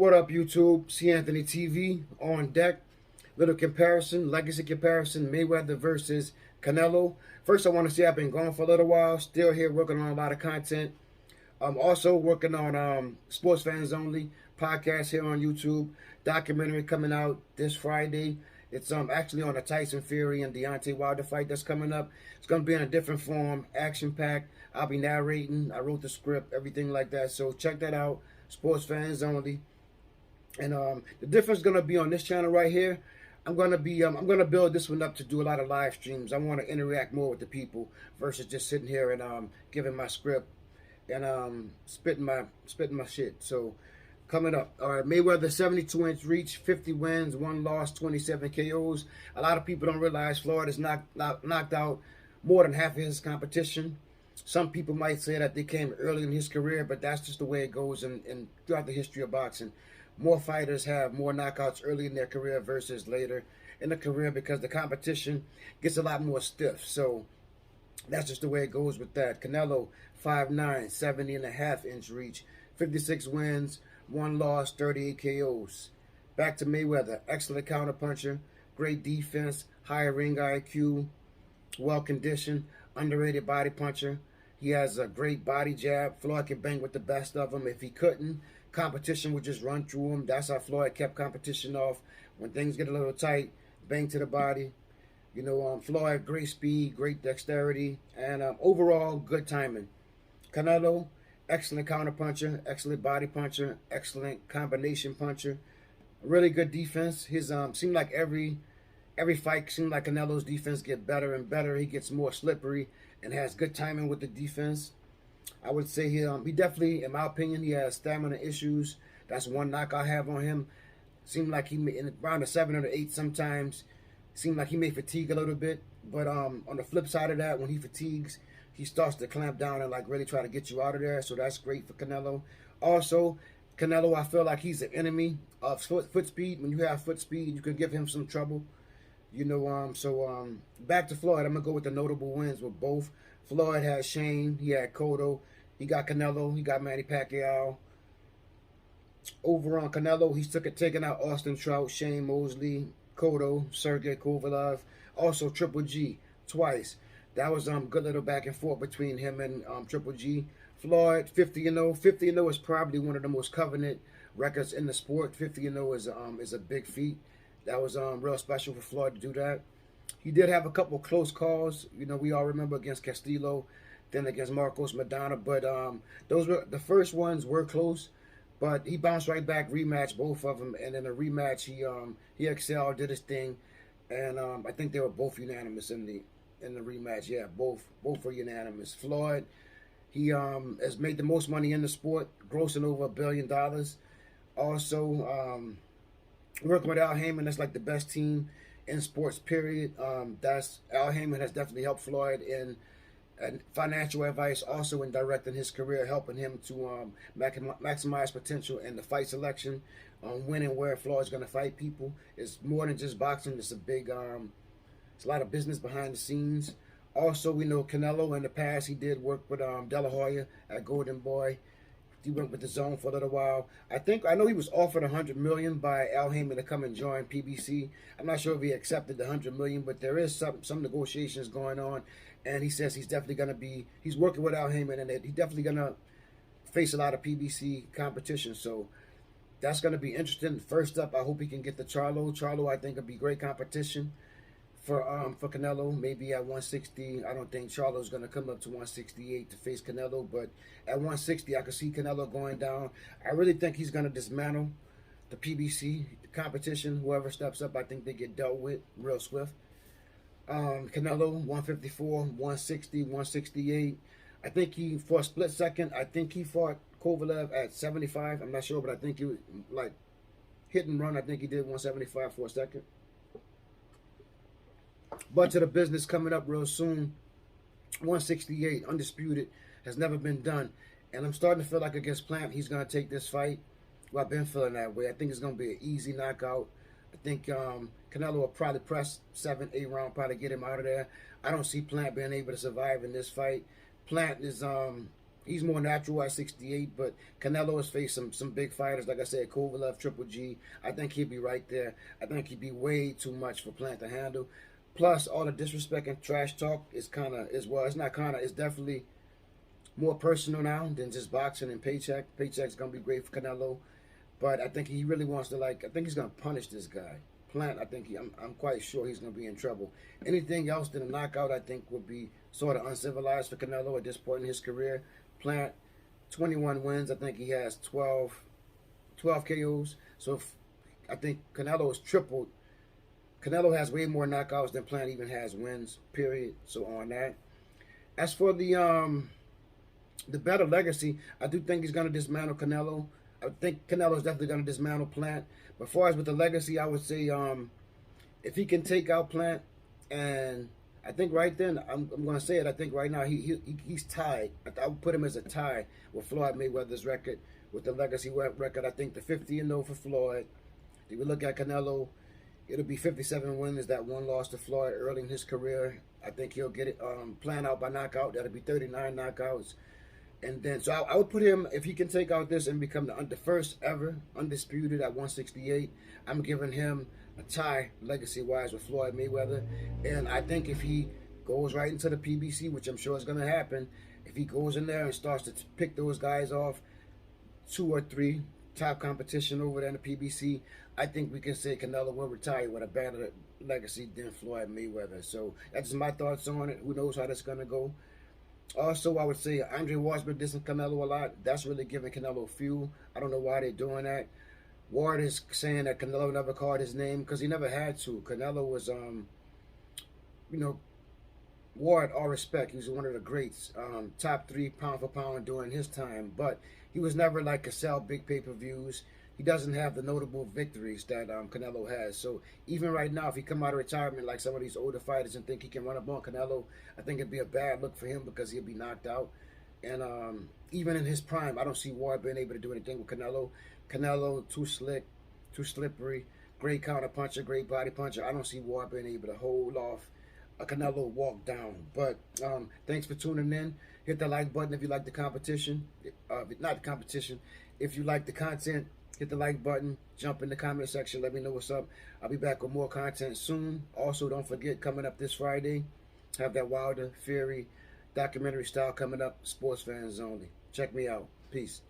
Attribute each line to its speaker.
Speaker 1: What up, YouTube? C. Anthony TV on deck. Little comparison, legacy comparison, Mayweather versus Canelo. First, I want to say I've been gone for a little while. Still here working on a lot of content. I'm also working on Sports Fans Only podcast here on YouTube. Documentary coming out this Friday. It's actually on the Tyson Fury and Deontay Wilder fight that's coming up. It's going to be in a different form, action-packed. I'll be narrating. I wrote the script, everything like that. So check that out. Sports Fans Only. And the difference is gonna be on this channel right here. I'm gonna build this one up to do a lot of live streams. I want to interact more with the people versus just sitting here and giving my script and spitting my shit. So coming up, all right, Mayweather 72-inch reach, 50 wins, 1 loss, 27 KOs. A lot of people don't realize Floyd has knocked out more than half of his competition. Some people might say that they came early in his career, but that's just the way it goes and throughout the history of boxing. More fighters have more knockouts early in their career versus later in the career because the competition gets a lot more stiff. So that's just the way it goes with that. Canelo, 5'9", 70.5-inch reach, 56 wins, 1 loss, 38 KOs. Back to Mayweather, excellent counterpuncher, great defense, high ring IQ, well-conditioned, underrated body puncher. He has a great body jab. Floyd can bang with the best of them. If he couldn't, competition would just run through him. That's how Floyd kept competition off. When things get a little tight, bang to the body. You know, Floyd, great speed, great dexterity, and overall good timing. Canelo, excellent counterpuncher, excellent body puncher, excellent combination puncher. Really good defense. His seemed like every fight seemed like Canelo's defense get better and better. He gets more slippery and has good timing with the defense. I would say he definitely, in my opinion, he has stamina issues. That's one knock I have on him. Seemed like he in around the 7 or the 8 sometimes. Seemed like he may fatigue a little bit. But on the flip side of that, when he fatigues, he starts to clamp down and like really try to get you out of there. So that's great for Canelo. Also, Canelo, I feel like he's an enemy of foot speed. When you have foot speed, you could give him some trouble. You know, back to Floyd. I'm going to go with the notable wins with both. Floyd had Shane. He had Cotto. He got Canelo. He got Manny Pacquiao. Over on Canelo, he's taking out Austin Trout, Shane Mosley, Cotto, Sergey Kovalev. Also Triple G twice. That was good little back and forth between him and Triple G. Floyd, 50-0. 50-0 is probably one of the most coveted records in the sport. 50-0 is a big feat. That was real special for Floyd to do that. He did have a couple close calls. You know, we all remember against Castillo, then against Marcos Madonna. But those were the first ones were close. But he bounced right back, rematched both of them, and in the rematch he excelled, did his thing, and I think they were both unanimous in the rematch. Yeah, both were unanimous. Floyd, he has made the most money in the sport, grossing over $1 billion. Also, working with Al Heyman, that's like the best team in sports, period. That's Al Heyman has definitely helped Floyd in financial advice, also in directing his career, helping him to maximize potential in the fight selection, when and where Floyd's going to fight people. It's more than just boxing. It's a big, it's a lot of business behind the scenes. Also, we know Canelo in the past, he did work with De La Hoya at Golden Boy. He went with the Zone for a little while. I know he was offered $100 million by Al Heyman to come and join PBC. I'm not sure if he accepted the $100 million, but there is some negotiations going on, and he says he's definitely going to be. He's working with Al Heyman, and he's definitely going to face a lot of PBC competition. So that's going to be interesting. First up, I hope he can get the Charlo. Charlo, I think, would be great competition for Canelo. Maybe at 160. I don't think Charlo's going to come up to 168 to face Canelo, but at 160, I could see Canelo going down. I really think he's going to dismantle the PBC competition. Whoever steps up, I think they get dealt with real swift. Canelo, 154, 160, 168. I think he, for a split second, I think he fought Kovalev at 75. I'm not sure, but I think he was like hit and run. I think he did 175 for a second. But to the business coming up real soon, 168, undisputed, has never been done. And I'm starting to feel like against Plant, he's going to take this fight. Well, I've been feeling that way. I think it's going to be an easy knockout. I think Canelo will probably press 7, 8 round, probably get him out of there. I don't see Plant being able to survive in this fight. Plant is He's more natural at 68, but Canelo has faced some big fighters. Like I said, Kovalev, Triple G. I think he'd be right there. I think he'd be way too much for Plant to handle. Plus, all the disrespect and trash talk is it's not kind of, it's definitely more personal now than just boxing and paycheck. Paycheck's going to be great for Canelo. But I think he really wants to, I think he's going to punish this guy. Plant, I'm quite sure he's going to be in trouble. Anything else than a knockout, I think, would be sort of uncivilized for Canelo at this point in his career. Plant, 21 wins. I think he has 12 KOs. So I think Canelo has tripled. Canelo has way more knockouts than Plant even has wins, period. So on that. As for the better legacy, I do think he's going to dismantle Canelo. I think Canelo is definitely going to dismantle Plant. But as far as with the legacy, I would say if he can take out Plant, and I think right then, I'm going to say it, I think right now he's tied. I would put him as a tie with Floyd Mayweather's record, with the legacy record. I think the 50-0 for Floyd. If we look at Canelo, it'll be 57 wins, that one loss to Floyd early in his career. I think he'll get it planned out by knockout. That'll be 39 knockouts. And then, so I would put him, if he can take out this and become the first ever undisputed at 168, I'm giving him a tie legacy-wise with Floyd Mayweather. And I think if he goes right into the PBC, which I'm sure is going to happen, if he goes in there and starts to pick those guys off, 2 or 3 top competition over there in the PBC, I think we can say Canelo will retire with a better legacy than Floyd Mayweather. So that's just my thoughts on it. Who knows how that's going to go. Also, I would say Andre Ward's been dissing Canelo a lot. That's really giving Canelo fuel. I don't know why they're doing that. Ward is saying that Canelo never called his name because he never had to. Canelo was, Ward, all respect, he was one of the greats, top 3 pound for pound during his time. But he was never like to sell big pay-per-views. He doesn't have the notable victories that Canelo has. So even right now, if he come out of retirement like some of these older fighters and think he can run up on Canelo, I think it'd be a bad look for him because he'll be knocked out. And even in his prime, I don't see Ward being able to do anything with Canelo. Canelo, too slick, too slippery, great counter puncher, great body puncher. I don't see Ward being able to hold off a Canelo walk down. But thanks for tuning in. Hit the like button if you like the competition. Not the competition. If you like the content, hit the like button. Jump in the comment section. Let me know what's up. I'll be back with more content soon. Also, don't forget, coming up this Friday, have that Wilder Fury documentary style coming up. Sports fans only. Check me out. Peace.